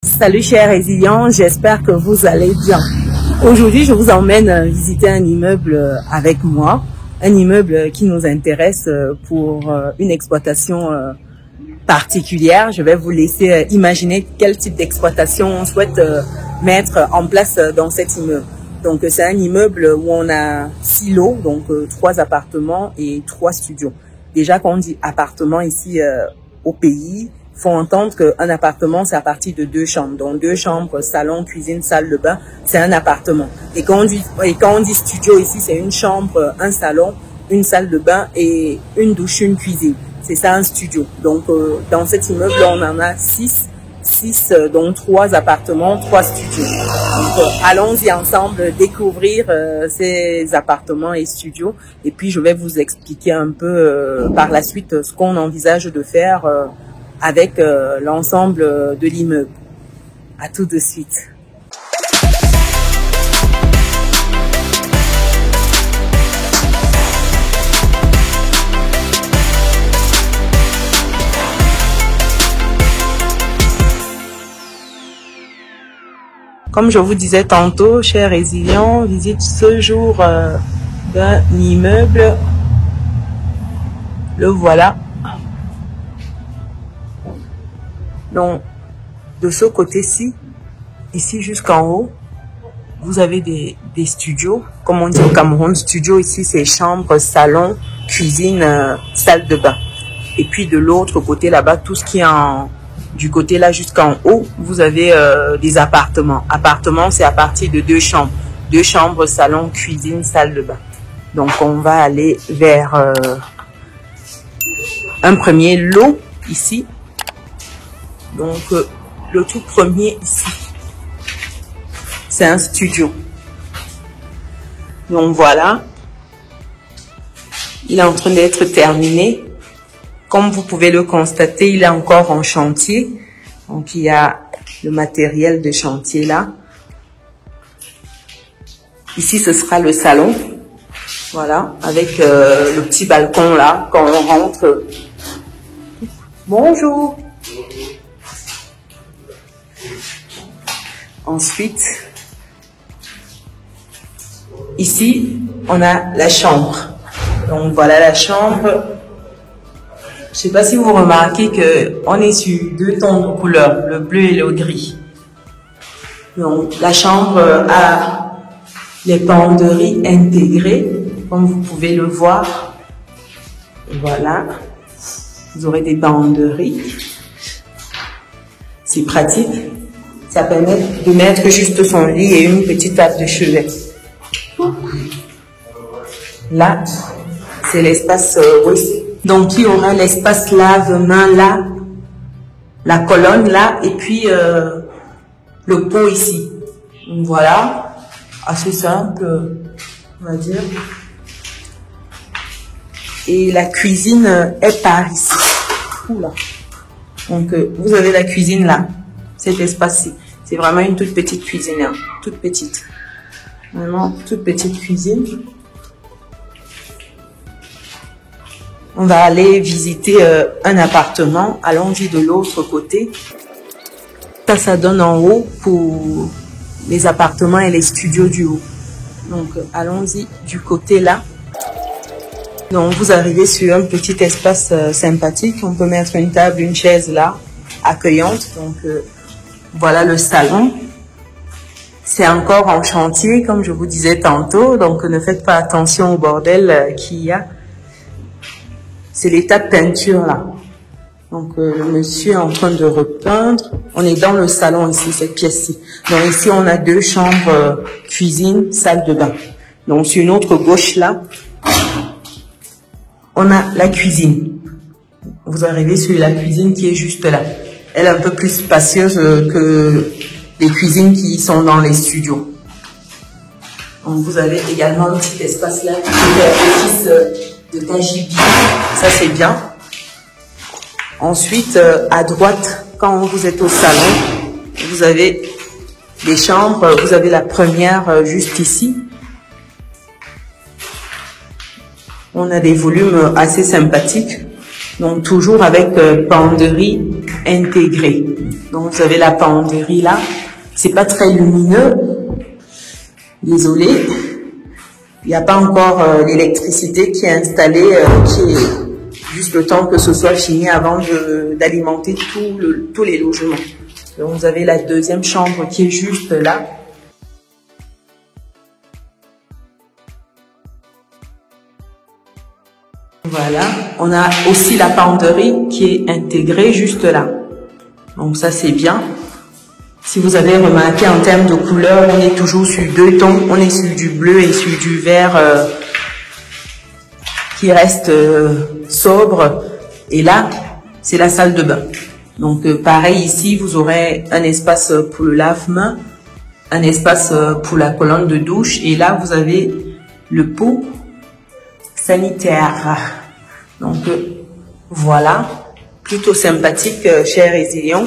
Salut chers résilients, j'espère que vous allez bien. Aujourd'hui, je vous emmène visiter un immeuble avec moi, un immeuble qui nous intéresse pour une exploitation particulière. Je vais vous laisser imaginer quel type d'exploitation on souhaite mettre en place dans cet immeuble. Donc c'est un immeuble où on a 6 lots, donc 3 appartements et 3 studios. Déjà quand on dit appartement ici au pays, faut entendre qu'un appartement, c'est à partir de 2 chambres. Donc 2 chambres, salon, cuisine, salle de bain, c'est un appartement. Et quand on dit studio ici, c'est une chambre, un salon, une salle de bain et une douche, une cuisine. C'est ça un studio. Donc dans cet immeuble, on en a 6, dont 3 appartements, 3 studios. Donc allons-y ensemble découvrir ces appartements et studios. Et puis je vais vous expliquer un peu par la suite ce qu'on envisage de faire avec l'ensemble de l'immeuble. À tout de suite. Comme je vous disais tantôt, chers résilients, visite ce jour d'un immeuble. Le voilà. Donc, de ce côté-ci, ici jusqu'en haut, vous avez des studios. Comme on dit au Cameroun, studio ici, c'est chambre, salon, cuisine, salle de bain. Et puis de l'autre côté là-bas, tout ce qui est du côté là jusqu'en haut, vous avez des appartements. Appartements, c'est à partir de 2 chambres. 2 chambres, salon, cuisine, salle de bain. Donc, on va aller vers un premier lot ici. Donc, le tout premier ici, c'est un studio. Donc, voilà. Il est en train d'être terminé. Comme vous pouvez le constater, il est encore en chantier. Donc, il y a le matériel de chantier là. Ici, ce sera le salon. Voilà, avec le petit balcon là, quand on rentre. Bonjour. Ensuite, ici, on a la chambre. Donc, voilà la chambre. Je sais pas si vous remarquez que on est sur 2 tons de couleurs, le bleu et le gris. Donc, la chambre a les penderies intégrées, comme vous pouvez le voir. Voilà. Vous aurez des penderies. C'est pratique. Ça permet de mettre juste son lit et une petite table de chevet. Là, c'est l'espace WC. Donc, il y aura l'espace lave-main là, la colonne là, et puis le pot ici. Donc, voilà, assez simple, on va dire. Et la cuisine est par ici. Oula. Donc, vous avez la cuisine là, cet espace-ci. C'est vraiment une toute petite cuisine, hein, toute petite. Vraiment, toute petite cuisine. On va aller visiter un appartement. Allons-y de l'autre côté. Ça donne en haut pour les appartements et les studios du haut. Donc, allons-y du côté là. Donc, vous arrivez sur un petit espace sympathique. On peut mettre une table, une chaise là, accueillante. Donc, voilà le salon. C'est encore en chantier, comme je vous disais tantôt. Donc, ne faites pas attention au bordel qu'il y a. C'est l'état de peinture là. Donc, le monsieur est en train de repeindre. On est dans le salon ici, cette pièce-ci. Donc, ici, on a 2 chambres, cuisine, salle de bain. Donc, sur une autre gauche là, on a la cuisine. Vous arrivez sur la cuisine qui est juste là. Elle est un peu plus spacieuse que les cuisines qui sont dans les studios. Donc, vous avez également un petit espace là qui est de tagibi. Ça, c'est bien. Ensuite, à droite, quand vous êtes au salon, vous avez les chambres. Vous avez la première juste ici. On a des volumes assez sympathiques. Donc, toujours avec penderie intégrée. Donc vous avez la penderie là. C'est pas très lumineux. Désolé. Il n'y a pas encore l'électricité qui est installée, qui est juste le temps que ce soit fini avant d'alimenter tous les logements. Donc vous avez la deuxième chambre qui est juste là. Voilà, on a aussi la penderie qui est intégrée juste là. Donc ça c'est bien. Si vous avez remarqué en termes de couleur, on est toujours sur deux tons. On est sur du bleu et sur du vert qui reste sobre. Et là, c'est la salle de bain. Donc pareil ici, vous aurez un espace pour le lave-main, un espace pour la colonne de douche. Et là, vous avez le pot sanitaire. Donc voilà, plutôt sympathique, cher Résilient.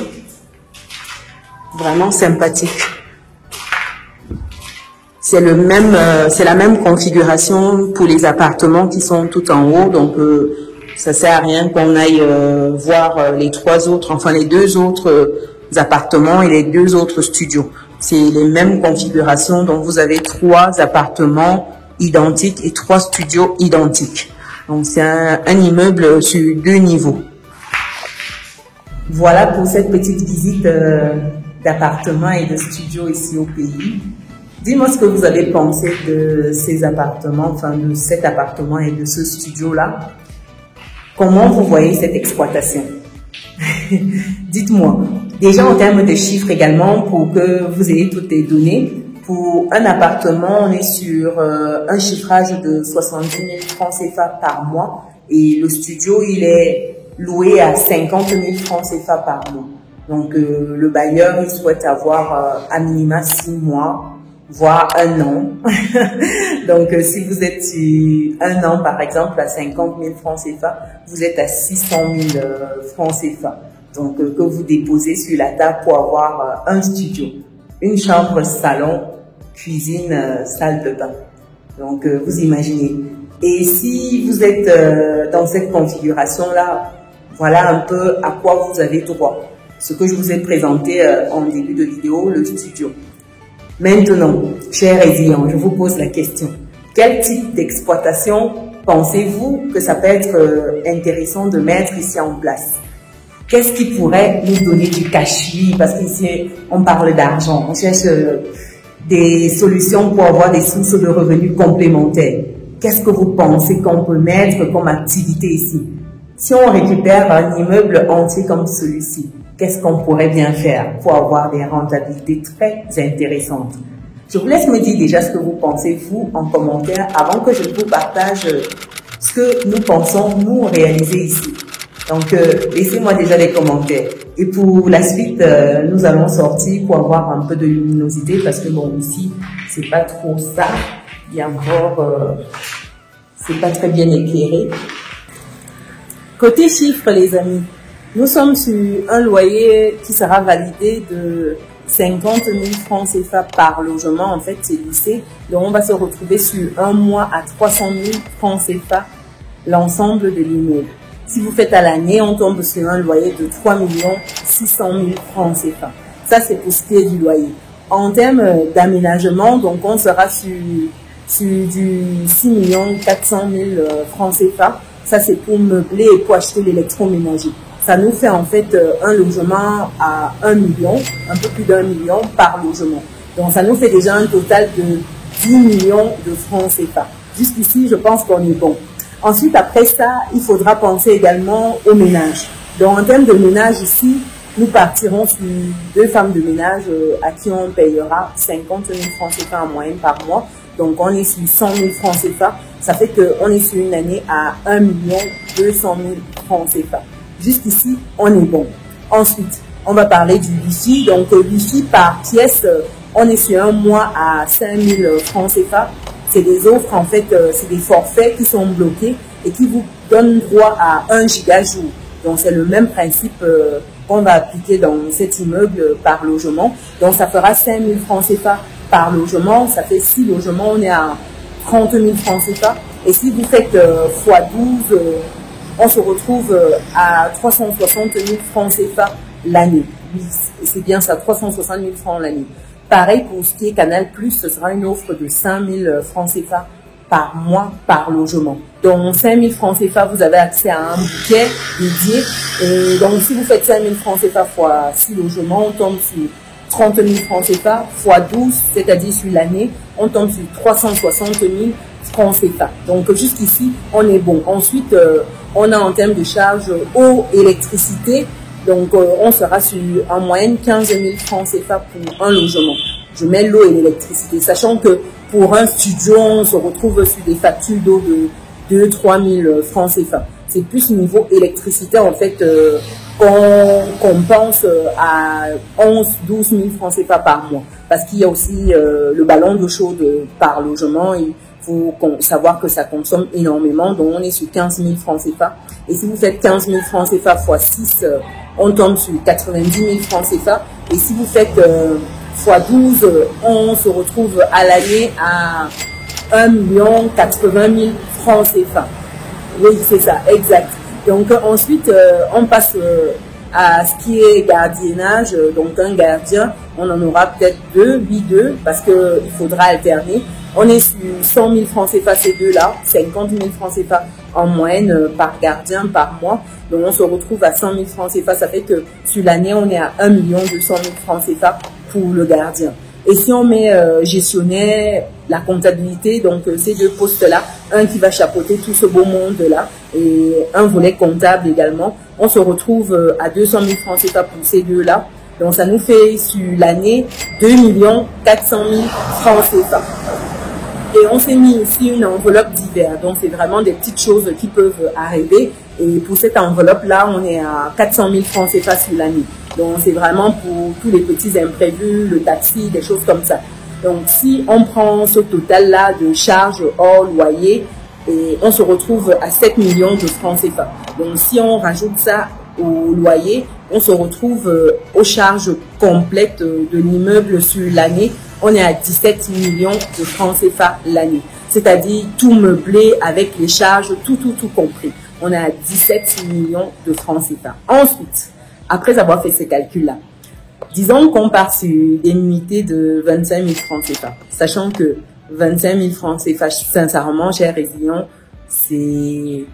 Vraiment sympathique. C'est la même configuration pour les appartements qui sont tout en haut. Donc ça sert à rien qu'on aille voir les deux autres appartements et les deux autres studios. C'est les mêmes configurations. Donc vous avez 3 appartements identiques et 3 studios identiques. Donc c'est un immeuble sur 2 niveaux. Voilà pour cette petite visite d'appartements et de studios ici au pays. Dis-moi ce que vous avez pensé de ces appartements, enfin de cet appartement et de ce studio-là. Comment vous voyez cette exploitation? Dites-moi. Déjà en termes de chiffres également, pour que vous ayez toutes les données. Pour un appartement, on est sur un chiffrage de 70 000 francs CFA par mois et le studio, il est loué à 50 000 francs CFA par mois. Donc le bailleur, il souhaite avoir à minima 6 mois, voire 1 an. Donc si vous êtes sur 1 an par exemple à 50 000 francs CFA, vous êtes à 600 000 francs CFA. Donc que vous déposez sur la table pour avoir un studio, une chambre, salon, cuisine, salle de bain. Donc vous imaginez. Et si vous êtes dans cette configuration-là, voilà un peu à quoi vous avez droit. Ce que je vous ai présenté en début de vidéo, le studio. Maintenant, chers résidents, je vous pose la question. Quel type d'exploitation pensez-vous que ça peut être intéressant de mettre ici en place? Qu'est-ce qui pourrait nous donner du cash? Parce qu'ici, on parle d'argent. On cherche des solutions pour avoir des sources de revenus complémentaires. Qu'est-ce que vous pensez qu'on peut mettre comme activité ici? Si on récupère un immeuble entier comme celui-ci, qu'est-ce qu'on pourrait bien faire pour avoir des rentabilités très intéressantes? Je vous laisse me dire déjà ce que vous pensez, vous, en commentaire, avant que je vous partage ce que nous pensons, nous, réaliser ici. Donc, laissez-moi déjà les commentaires. Et pour la suite, nous allons sortir pour avoir un peu de luminosité parce que bon, ici, c'est pas trop ça. Il y a encore, c'est pas très bien éclairé. Côté chiffres, les amis, nous sommes sur un loyer qui sera validé de 50 000 francs CFA par logement. En fait, c'est lycée. Donc, on va se retrouver sur un mois à 300 000 francs CFA, l'ensemble de l'immeuble. Si vous faites à l'année, on tombe sur un loyer de 3 600 000 francs CFA. Ça, c'est pour ce qui est du loyer. En termes d'aménagement, donc on sera sur du 6 400 000 francs CFA. Ça, c'est pour meubler et pour acheter l'électroménager. Ça nous fait en fait un logement à 1 million, un peu plus d'1 million par logement. Donc, ça nous fait déjà un total de 10 millions de francs CFA. Jusqu'ici, je pense qu'on est bon. Ensuite, après ça, il faudra penser également au ménage. Donc, en termes de ménage ici, nous partirons sur 2 femmes de ménage à qui on payera 50 000 francs CFA en moyenne par mois. Donc, on est sur 100 000 francs CFA. Ça fait qu'on est sur une année à 1 200 000 francs CFA. Jusqu'ici, on est bon. Ensuite, on va parler du Wi-Fi. Donc, Wi-Fi par pièce, on est sur un mois à 5 000 francs CFA. C'est des offres, en fait, c'est des forfaits qui sont bloqués et qui vous donnent droit à 1 gigajour. Donc, c'est le même principe qu'on va appliquer dans cet immeuble par logement. Donc, ça fera 5 000 francs CFA par logement. Ça fait 6 logements, on est à 30 000 francs CFA. Et si vous faites x12, on se retrouve à 360 000 francs CFA l'année. Oui, c'est bien ça, 360 000 francs l'année. Pareil pour ce qui est Canal+, ce sera une offre de 5 000 francs CFA par mois par logement. Donc 5 000 francs CFA, vous avez accès à un bouquet dédié. Et donc si vous faites 5 000 francs CFA fois 6 logements, on tombe sur 30 000 francs CFA fois 12, c'est-à-dire sur l'année, on tombe sur 360 000 francs CFA. Donc jusqu'ici, on est bon. Ensuite, on a en termes de charges eau, électricité. Donc on sera sur en moyenne 15 000 francs CFA pour un logement. Je mets l'eau et l'électricité, sachant que pour un studio, on se retrouve sur des factures d'eau de 2-3 000 francs CFA. C'est plus niveau électricité en fait qu'on pense à 11-12 000 francs CFA par mois. Parce qu'il y a aussi le ballon d'eau chaude par logement. Il faut savoir que ça consomme énormément. Donc on est sur 15 000 francs CFA. Et si vous faites 15 000 francs CFA x 6, on tombe sur 90 000 francs CFA. Et si vous faites x 12, on se retrouve à l'année à 1 80 000 francs CFA. Oui, c'est ça, exact. Donc ensuite, on passe à ce qui est gardiennage. Donc un gardien, on en aura peut-être 2, 8-2, parce qu'il faudra alterner. On est sur 100 000 francs CFA ces deux-là, 50 000 francs CFA en moyenne par gardien par mois. Donc on se retrouve à 100 000 francs CFA, ça fait que sur l'année, on est à 1 200 000 francs CFA pour le gardien. Et si on met gestionnaire, la comptabilité, donc ces deux postes-là, un qui va chapeauter tout ce beau monde-là et un volet comptable également, on se retrouve à 200 000 francs CFA pour ces deux-là. Donc ça nous fait sur l'année 2 400 000 francs CFA. Et on s'est mis ici une enveloppe d'hiver. Donc c'est vraiment des petites choses qui peuvent arriver. Et pour cette enveloppe-là, on est à 400 000 francs CFA sur l'année. Donc c'est vraiment pour tous les petits imprévus, le taxi, des choses comme ça. Donc si on prend ce total-là de charges hors loyer, et on se retrouve à 7 millions de francs CFA. Donc si on rajoute ça au loyer, on se retrouve aux charges complètes de l'immeuble sur l'année. On est à 17 millions de francs CFA l'année. C'est-à-dire tout meublé avec les charges, tout compris. On est à 17 millions de francs CFA. Ensuite, après avoir fait ces calculs-là, disons qu'on part sur des unités de 25 000 francs CFA, sachant que 25 000 francs CFA, sincèrement, cher Résilient, c'est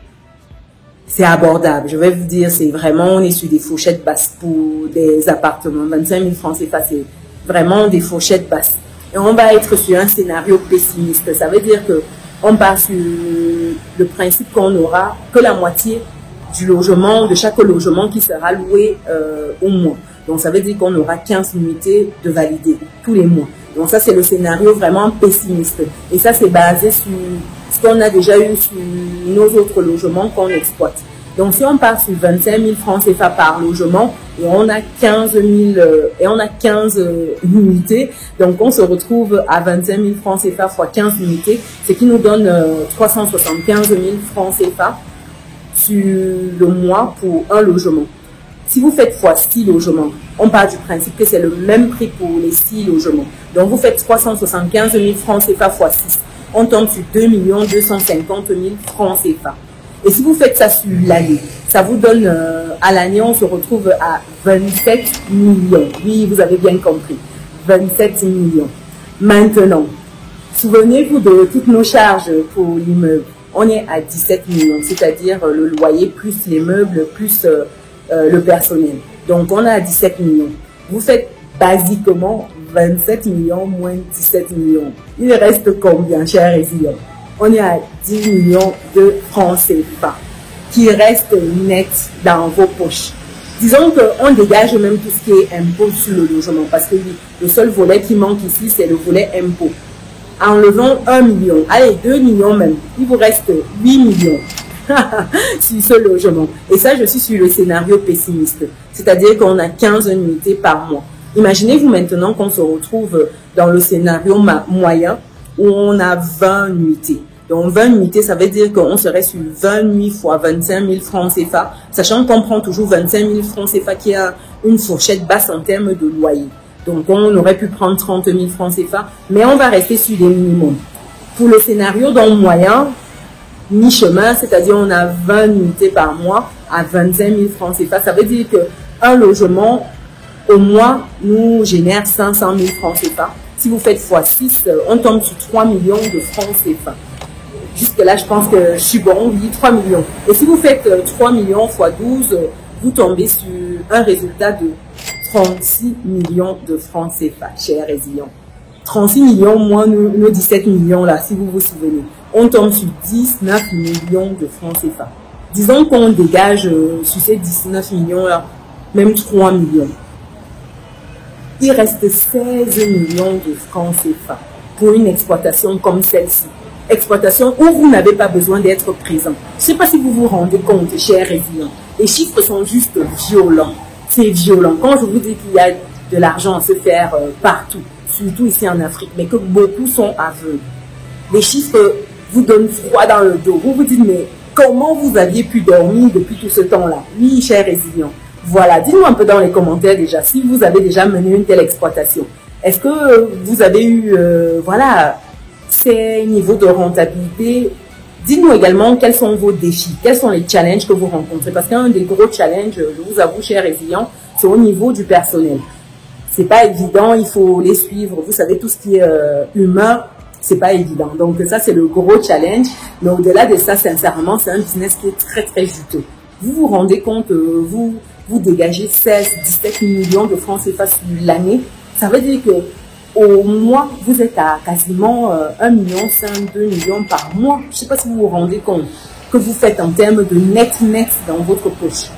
abordable. Je vais vous dire, c'est vraiment, on est sur des fourchettes basses pour des appartements. 25 000 francs CFA, c'est vraiment des fourchettes basses. Et on va être sur un scénario pessimiste. Ça veut dire que on part sur le principe qu'on aura que la moitié du logement, de chaque logement qui sera loué au mois. Donc ça veut dire qu'on aura 15 unités de validées tous les mois. Donc ça c'est le scénario vraiment pessimiste. Et ça c'est basé sur ce qu'on a déjà eu sur nos autres logements qu'on exploite. Donc si on part sur 25 000 francs CFA par logement et on a 15 unités, donc on se retrouve à 25 000 francs CFA fois 15 unités, ce qui nous donne 375 000 francs CFA sur le mois pour un logement. Si vous faites fois 6 logements, on part du principe que c'est le même prix pour les 6 logements. Donc vous faites 375 000 francs CFA fois 6. On tombe sur 2 250 000 francs CFA. Et si vous faites ça sur l'année, ça vous donne, à l'année, on se retrouve à 27 millions. Oui, vous avez bien compris. 27 millions. Maintenant, souvenez-vous de toutes nos charges pour l'immeuble. On est à 17 millions, c'est-à-dire le loyer plus les meubles plus le personnel. Donc, on est à 17 millions. Vous faites basiquement 27 millions moins 17 millions. Il reste combien, cher Résilient? On est à 10 millions de francs CFA qui restent net dans vos poches. Disons qu'on dégage même tout ce qui est impôt sur le logement parce que le seul volet qui manque ici, c'est le volet impôt. Enlevons 1 million, allez 2 millions même, il vous reste 8 millions sur ce logement. Et ça, je suis sur le scénario pessimiste, c'est-à-dire qu'on a 15 unités par mois. Imaginez-vous maintenant qu'on se retrouve dans le scénario moyen où on a 20 unités. Donc 20 unités, ça veut dire qu'on serait sur 20 nuits fois 25 000 francs CFA, sachant qu'on prend toujours 25 000 francs CFA qui a une fourchette basse en termes de loyer. Donc on aurait pu prendre 30 000 francs CFA, mais on va rester sur des minimums. Pour le scénario dans le moyen, mi-chemin, c'est-à-dire on a 20 unités par mois à 25 000 francs CFA, ça veut dire qu'un logement au mois, nous génère 500 000 francs CFA. Si vous faites x6, on tombe sur 3 millions de francs CFA. Jusque-là, je pense que je suis bon, oui, 3 millions. Et si vous faites 3 millions x 12, vous tombez sur un résultat de 36 millions de francs CFA, chers résilients. 36 millions moins nos 17 millions là, si vous vous souvenez. On tombe sur 19 millions de francs CFA. Disons qu'on dégage sur ces 19 millions là, même 3 millions. Il reste 16 millions de francs CFA pour une exploitation comme celle-ci. Exploitation où vous n'avez pas besoin d'être présent. Je ne sais pas si vous vous rendez compte, chers résilients. Les chiffres sont juste violents. C'est violent. Quand je vous dis qu'il y a de l'argent à se faire partout, surtout ici en Afrique, mais que beaucoup sont aveugles. Les chiffres vous donnent froid dans le dos. Vous vous dites, mais comment vous aviez pu dormir depuis tout ce temps-là? Oui, chers résilients. Voilà, dites-moi un peu dans les commentaires déjà, si vous avez déjà mené une telle exploitation. Est-ce que vous avez eu, voilà, ces niveaux de rentabilité? Dites-nous également quels sont vos défis, quels sont les challenges que vous rencontrez. Parce qu'un des gros challenges, je vous avoue, chers résilients, c'est au niveau du personnel. C'est pas évident, il faut les suivre. Vous savez, tout ce qui est humain, c'est pas évident. Donc ça, c'est le gros challenge. Mais au-delà de ça, sincèrement, c'est un business qui est très, très juteux. Vous vous rendez compte, vous dégagez 16-17 millions de francs CFA sur l'année. Ça veut dire que au mois, vous êtes à quasiment 1 million, 2 millions par mois. Je ne sais pas si vous vous rendez compte que vous faites en termes de net dans votre poche.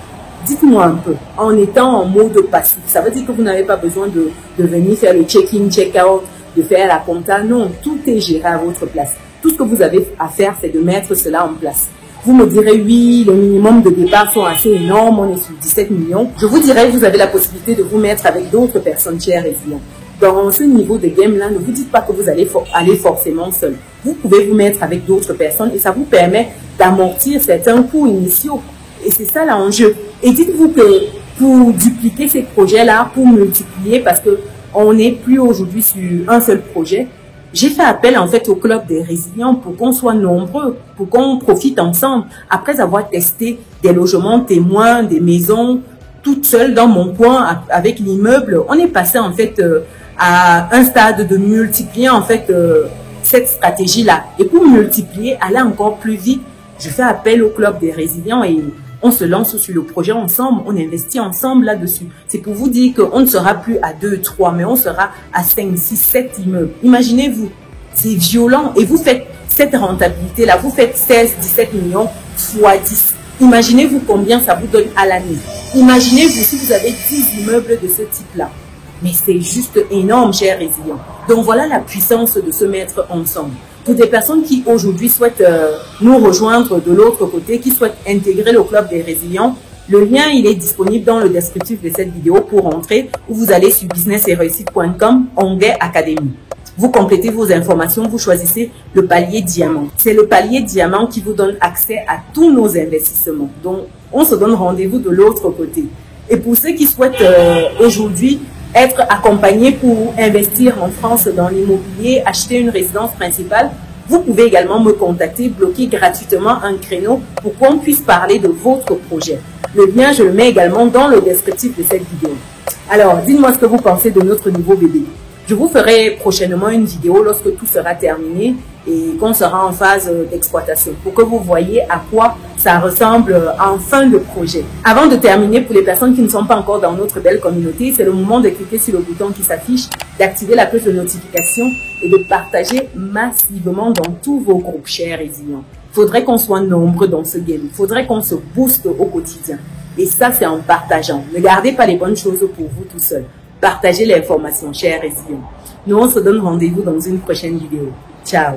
Dites-moi un peu, en étant en mode passif, ça veut dire que vous n'avez pas besoin de venir faire le check-in, check-out, de faire la compta. Non, tout est géré à votre place. Tout ce que vous avez à faire, c'est de mettre cela en place. Vous me direz, oui, les minimums de départ sont assez énormes, on est sur 17 millions. Je vous dirais, vous avez la possibilité de vous mettre avec d'autres personnes chères résilientes. Dans ce niveau de game-là, ne vous dites pas que vous allez aller forcément seul. Vous pouvez vous mettre avec d'autres personnes et ça vous permet d'amortir certains coûts initiaux. Et c'est ça l'enjeu. Et dites-vous que pour dupliquer ces projets-là, pour multiplier, parce qu'on n'est plus aujourd'hui sur un seul projet, j'ai fait appel en fait au club des résilients pour qu'on soit nombreux, pour qu'on profite ensemble. Après avoir testé des logements témoins, des maisons, toute seule dans mon coin avec l'immeuble, on est passé en fait à un stade de multiplier en fait cette stratégie-là. Et pour multiplier, aller encore plus vite, je fais appel au club des résilients et on se lance sur le projet ensemble, on investit ensemble là-dessus. C'est pour vous dire qu'on ne sera plus à 2, 3, mais on sera à 5, 6, 7 immeubles. Imaginez-vous, c'est violent. Et vous faites cette rentabilité-là, vous faites 16, 17 millions fois 10. Imaginez-vous combien ça vous donne à l'année. Imaginez-vous si vous avez 10 immeubles de ce type-là. Mais c'est juste énorme, chers résilients. Donc voilà la puissance de se mettre ensemble. Pour des personnes qui aujourd'hui souhaitent nous rejoindre de l'autre côté, qui souhaitent intégrer le club des résilients, le lien il est disponible dans le descriptif de cette vidéo pour entrer, où vous allez sur business-et-réussite.com, onglet Académie. Vous complétez vos informations, vous choisissez le palier diamant. C'est le palier diamant qui vous donne accès à tous nos investissements. Donc, on se donne rendez-vous de l'autre côté. Et pour ceux qui souhaitent aujourd'hui être accompagnés pour investir en France dans l'immobilier, acheter une résidence principale, vous pouvez également me contacter, bloquer gratuitement un créneau pour qu'on puisse parler de votre projet. Le lien, je le mets également dans le descriptif de cette vidéo. Alors, dites-moi ce que vous pensez de notre nouveau bébé. Je vous ferai prochainement une vidéo lorsque tout sera terminé et qu'on sera en phase d'exploitation pour que vous voyez à quoi ça ressemble en fin de projet. Avant de terminer, pour les personnes qui ne sont pas encore dans notre belle communauté, c'est le moment de cliquer sur le bouton qui s'affiche, d'activer la cloche de notification et de partager massivement dans tous vos groupes chers résilients. Il faudrait qu'on soit nombreux dans ce game, il faudrait qu'on se booste au quotidien. Et ça, c'est en partageant. Ne gardez pas les bonnes choses pour vous tout seul. Partagez l'information, chers résilients. Nous, on se donne rendez-vous dans une prochaine vidéo. Ciao!